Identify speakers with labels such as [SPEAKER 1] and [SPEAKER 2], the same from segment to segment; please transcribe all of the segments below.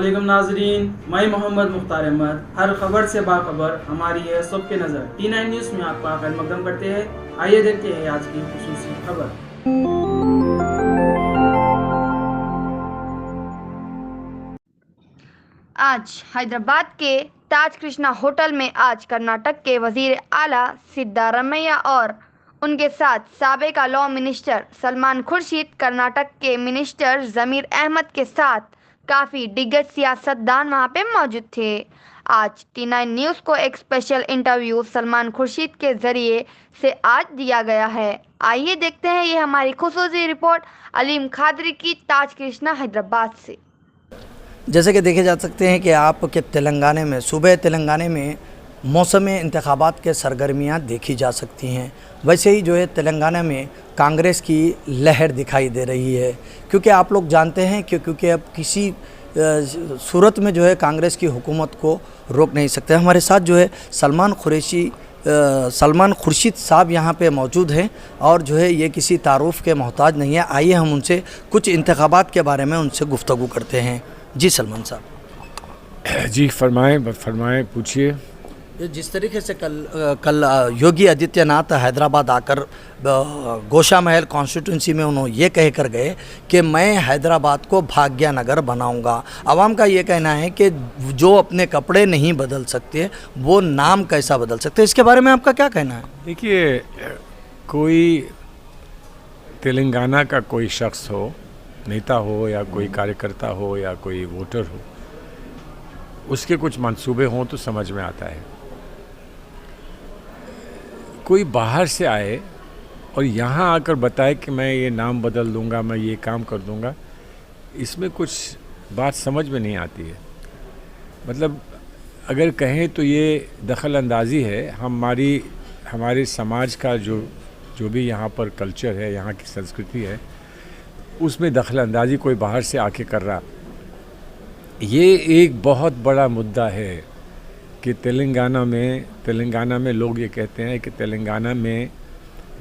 [SPEAKER 1] अस्सलामुअलैकुम नाजरीन, मैं मोहम्मद मुख्तार अहमद। हर खबर से बाखबर हमारी है सबके नज़र। T9 न्यूज़ में आपका खैर मकदम करते हैं। आइए देखते हैं आज की खुसूसी खबर।
[SPEAKER 2] आज हैदराबाद के ताज कृष्णा होटल में आज कर्नाटक के वजीर आला सिद्धारमैया और उनके साथ साबिका लॉ मिनिस्टर सलमान खुर्शीद, कर्नाटक के मिनिस्टर जमीर अहमद के साथ काफ़ी दिग्गज सियासतदान वहां पे मौजूद थे। आज T9 न्यूज़ को एक स्पेशल इंटरव्यू सलमान खुर्शीद के जरिए से आज दिया गया है। आइए देखते हैं ये हमारी खुसूसी रिपोर्ट अलीम खादरी की ताज कृष्णा हैदराबाद से।
[SPEAKER 3] जैसे कि देखे जा सकते हैं कि आपके तेलंगाना में सूबे तेलंगाना में मौसम इंतखाबात के सरगर्मियां देखी जा सकती हैं। वैसे ही जो है तेलंगाना में कांग्रेस की लहर दिखाई दे रही है, क्योंकि आप लोग जानते हैं कि क्योंकि अब किसी सूरत में जो है कांग्रेस की हुकूमत को रोक नहीं सकते। हमारे साथ जो है सलमान खुर्शीद साहब यहाँ पे मौजूद हैं और जो है ये किसी तारुफ के मोहताज नहीं है। आइए हम उनसे कुछ इंतखाबात के बारे में उनसे गुफ्तगू करते हैं। जी सलमान साहब।
[SPEAKER 4] जी फरमाएं पूछिए।
[SPEAKER 3] जिस तरीके से कल योगी आदित्यनाथ हैदराबाद आकर गोशा महल कॉन्स्टिट्यूंसी में उन्होंने ये कह कर गए कि मैं हैदराबाद को भाग्यनगर बनाऊंगा। आवाम का ये कहना है कि जो अपने कपड़े नहीं बदल सकते वो नाम कैसा बदल सकते, इसके बारे में आपका क्या कहना है?
[SPEAKER 4] देखिए, कोई तेलंगाना का कोई शख्स हो, नेता हो या कोई कार्यकर्ता हो या कोई वोटर हो, उसके कुछ मंसूबे हों तो समझ में आता है। कोई बाहर से आए और यहाँ आकर बताए कि मैं ये नाम बदल दूंगा, मैं ये काम कर दूंगा, इसमें कुछ बात समझ में नहीं आती है। मतलब अगर कहें तो ये दखल अंदाज़ी है। हमारे समाज का जो भी यहाँ पर कल्चर है, यहाँ की संस्कृति है, उसमें दखल अंदाज़ी कोई बाहर से आके कर रहा। ये एक बहुत बड़ा मुद्दा है कि तेलंगाना में लोग ये कहते हैं कि तेलंगाना में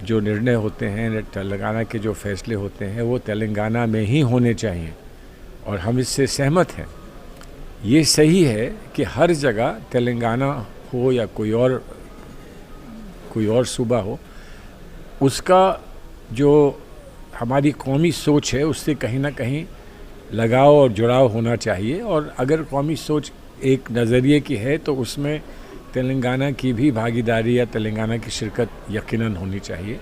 [SPEAKER 4] जो निर्णय होते हैं, तेलंगाना के जो फैसले होते हैं वो तेलंगाना में ही होने चाहिए, और हम इससे सहमत हैं। ये सही है कि हर जगह तेलंगाना हो या कोई और सूबा हो, उसका जो हमारी कौमी सोच है उससे कहीं ना कहीं लगाव और जुड़ाव होना चाहिए। और अगर कौमी सोच एक नज़रिए की है तो उसमें तेलंगाना की भी भागीदारी या तेलंगाना की शिरकत यकीनन होनी चाहिए,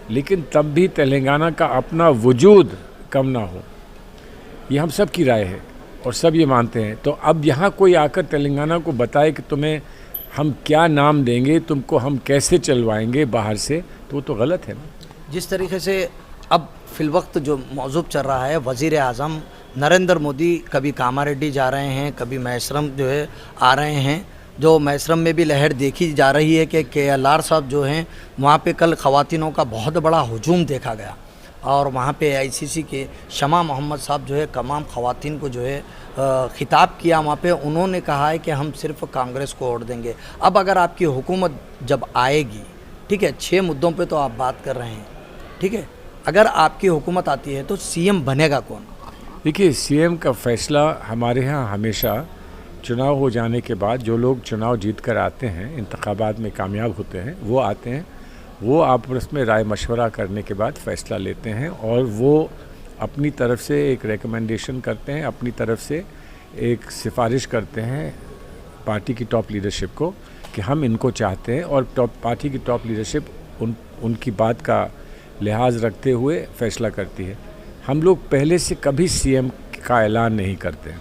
[SPEAKER 4] लेकिन तब भी तेलंगाना का अपना वजूद कम ना हो। ये हम सब की राय है और सब ये मानते हैं। तो अब यहाँ कोई आकर तेलंगाना को बताए कि तुम्हें हम क्या नाम देंगे, तुमको हम कैसे चलवाएंगे बाहर से, तो वो तो गलत है ना।
[SPEAKER 3] जिस तरीके से अब फिलवक्त जो मौजूद चल रहा है, वज़ीर आज़म नरेंद्र मोदी कभी कामारेड्डी जा रहे हैं, कभी मैसरम जो है आ रहे हैं। जो मैसरम में भी लहर देखी जा रही है कि KLR साहब जो हैं वहाँ पे कल ख़वातीनों का बहुत बड़ा हुजूम देखा गया, और वहाँ पे ICC के शमा मोहम्मद साहब जो है तमाम ख़वातीन को जो है ख़िताब किया। वहाँ पे उन्होंने कहा है कि हम सिर्फ कांग्रेस को वोट देंगे। अब अगर आपकी हुकूमत जब आएगी, ठीक है, 6 मुद्दों पे तो आप बात कर रहे हैं, ठीक है, अगर आपकी हुकूमत आती है तो CM बनेगा कौन?
[SPEAKER 4] देखिए, CM का फैसला हमारे यहाँ हमेशा चुनाव हो जाने के बाद जो लोग चुनाव जीत कर आते हैं, इंतखाबात में कामयाब होते हैं, वो आते हैं, वो आपस में राय मशवरा करने के बाद फ़ैसला लेते हैं और वो अपनी तरफ से एक रिकमेंडेशन करते हैं, अपनी तरफ से एक सिफारिश करते हैं पार्टी की टॉप लीडरशिप को कि हम इनको चाहते हैं, और पार्टी की टॉप लीडरशिप उनकी बात का लिहाज रखते हुए फ़ैसला करती है। हम लोग पहले से कभी CM का ऐलान नहीं करते,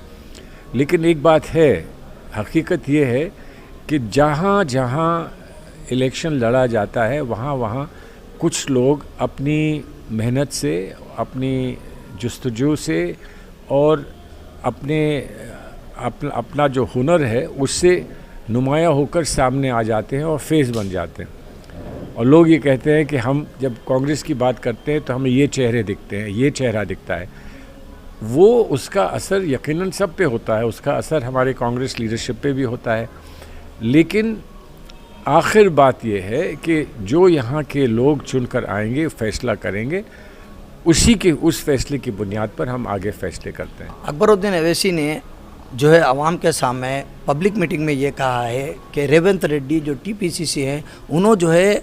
[SPEAKER 4] लेकिन एक बात है, हकीकत ये है कि जहाँ जहाँ इलेक्शन लड़ा जाता है वहाँ कुछ लोग अपनी मेहनत से, अपनी जुस्तजू से और अपना जो हुनर है उससे नुमाया होकर सामने आ जाते हैं और फेस बन जाते हैं। और लोग ये कहते हैं कि हम जब कांग्रेस की बात करते हैं तो हमें ये चेहरे दिखते हैं, ये चेहरा दिखता है। वो उसका असर यकीनन सब पे होता है, उसका असर हमारे कांग्रेस लीडरशिप पे भी होता है, लेकिन आखिर बात यह है कि जो यहाँ के लोग चुनकर आएंगे, फैसला करेंगे, उस फैसले की बुनियाद पर हम आगे फैसले करते हैं।
[SPEAKER 3] अकबरुद्दीन अवैसी ने जो है आवाम के सामने पब्लिक मीटिंग में ये कहा है कि रेवंत रेड्डी जो टीपीसीसी हैं उन्होंने जो है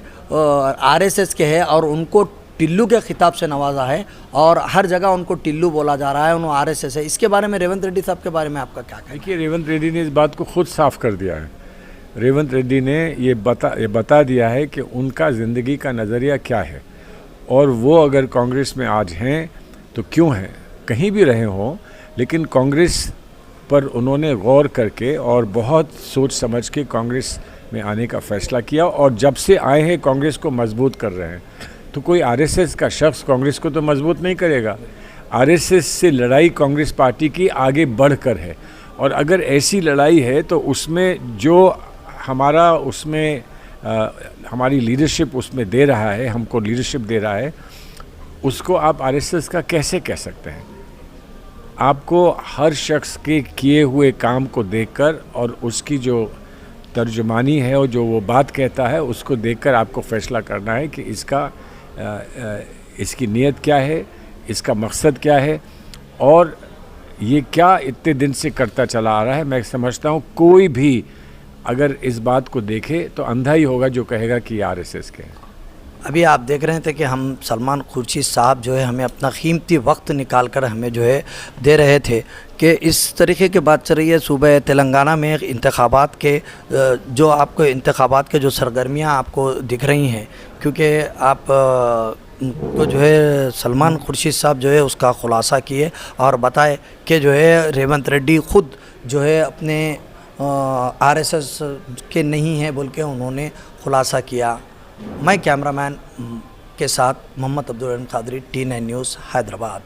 [SPEAKER 3] आरएसएस के हैं और उनको टिल्लू के खिताब से नवाजा है और हर जगह उनको टिल्लू बोला जा रहा है, उन्होंने आरएसएस है। इसके बारे में रेवंत रेड्डी साहब के बारे में आपका क्या कहना है?
[SPEAKER 4] देखिए, रेवंत रेड्डी ने इस बात को खुद साफ कर दिया है। रेवंत रेड्डी ने ये बता दिया है कि उनका ज़िंदगी का नज़रिया क्या है और वो अगर कांग्रेस में आज हैं तो क्यों हैं, कहीं भी रहे हों, लेकिन कांग्रेस पर उन्होंने गौर करके और बहुत सोच समझ के कांग्रेस में आने का फ़ैसला किया और जब से आए हैं कांग्रेस को मजबूत कर रहे हैं। तो कोई आरएसएस का शख्स कांग्रेस को तो मजबूत नहीं करेगा। आरएसएस से लड़ाई कांग्रेस पार्टी की आगे बढ़कर है और अगर ऐसी लड़ाई है तो उसमें जो हमारी लीडरशिप उसमें दे रहा है, हमको लीडरशिप दे रहा है, उसको आप आरएसएस का कैसे कह सकते हैं? आपको हर शख्स के किए हुए काम को देखकर और उसकी जो तर्जुमानी है और जो वो बात कहता है उसको देखकर आपको फैसला करना है कि इसकी नीयत क्या है, इसका मकसद क्या है और ये क्या इतने दिन से करता चला आ रहा है। मैं समझता हूँ कोई भी अगर इस बात को देखे तो अंधा ही होगा जो कहेगा कि आरएसएस के।
[SPEAKER 3] अभी आप देख रहे थे कि हम सलमान खुर्शीद साहब जो है हमें अपना कीमती वक्त निकाल कर हमें जो है दे रहे थे कि इस तरीके की बात चल रही है सूबे तेलंगाना में इंतखाबात के जो आपको इंतखाबात के जो सरगर्मियां आपको दिख रही हैं, क्योंकि आप को जो है सलमान खुर्शीद साहब जो है उसका खुलासा किए और बताए कि जो है रेवंत रेड्डी ख़ुद जो है अपने आरएसएस के नहीं है बोल के उन्होंने खुलासा किया। मैं कैमरामैन के साथ मोहम्मद अब्दुल कादरी, T9 न्यूज़, हैदराबाद।